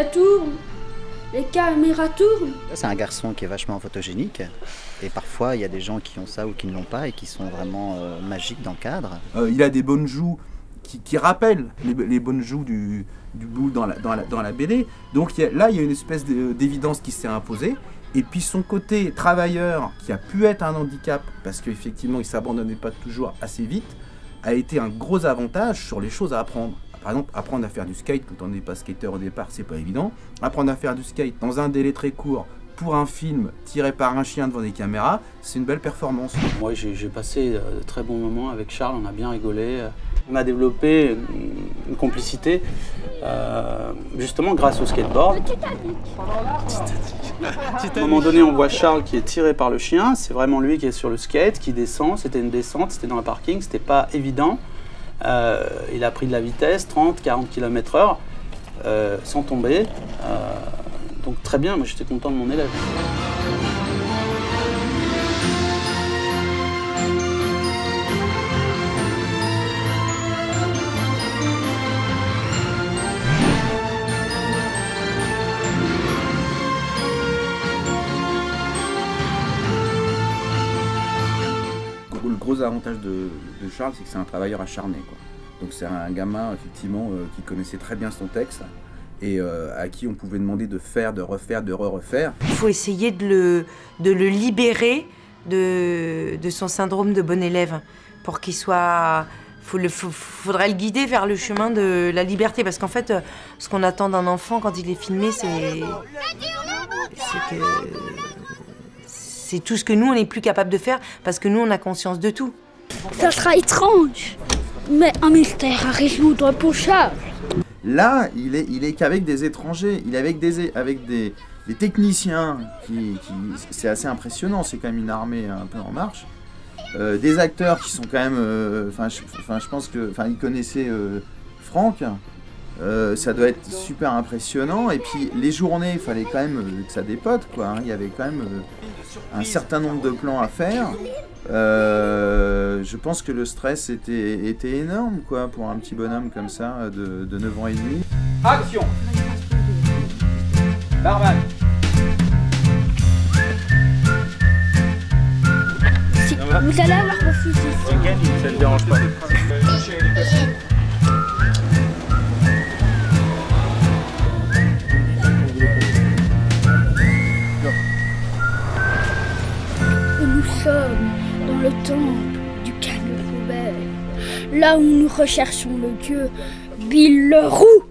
ça tourne, les caméras tournent. C'est un garçon qui est vachement photogénique et parfois il y a des gens qui ont ça ou qui ne l'ont pas et qui sont vraiment magiques dans le cadre. Il a des bonnes joues qui rappellent les bonnes joues du Boo dans la BD. Donc là il y a une espèce d'évidence qui s'est imposée. Et puis son côté travailleur, qui a pu être un handicap, parce qu'effectivement il ne s'abandonnait pas toujours assez vite, a été un gros avantage sur les choses à apprendre. Par exemple, apprendre à faire du skate quand on n'est pas skater au départ, c'est pas évident. Apprendre à faire du skate dans un délai très court pour un film tiré par un chien devant des caméras, c'est une belle performance. Moi, j'ai passé de très bons moments avec Charles, on a bien rigolé. On a développé une complicité, justement grâce au skateboard. À un moment donné, on voit Charles qui est tiré par le chien, c'est vraiment lui qui est sur le skate, qui descend, c'était une descente, c'était dans le parking, c'était pas évident. Il a pris de la vitesse, 30-40 km/h, sans tomber. Donc très bien, moi j'étais content de mon élève. Le gros avantage de Charles, c'est que c'est un travailleur acharné, quoi. Donc c'est un gamin effectivement qui connaissait très bien son texte et à qui on pouvait demander de faire, de refaire, de refaire. Il faut essayer de le libérer de son syndrome de bon élève pour qu'il soit... faudrait le guider vers le chemin de la liberté parce qu'en fait, ce qu'on attend d'un enfant quand il est filmé, c'est tout ce que nous, on n'est plus capable de faire parce que nous, on a conscience de tout. Ça sera étrange, mais un mystère à résoudre pour Charles. Là, il est qu'avec des étrangers, il est avec des techniciens, c'est assez impressionnant, c'est quand même une armée un peu en marche. Des acteurs qui sont quand même, je pense que, ils connaissaient Franck, ça doit être super impressionnant. Et puis les journées, il fallait quand même que ça dépote, quoi. Hein. Il y avait quand même un certain nombre de plans à faire. Je pense que le stress était énorme, quoi, pour un petit bonhomme comme ça de 9 ans et demi. Action. Barman. Vous allez avoir vos fils ici. Ok, ça ne dérange pas. Et nous sommes dans le temple du camion poubelle, là où nous recherchons le dieu Bill le Roux.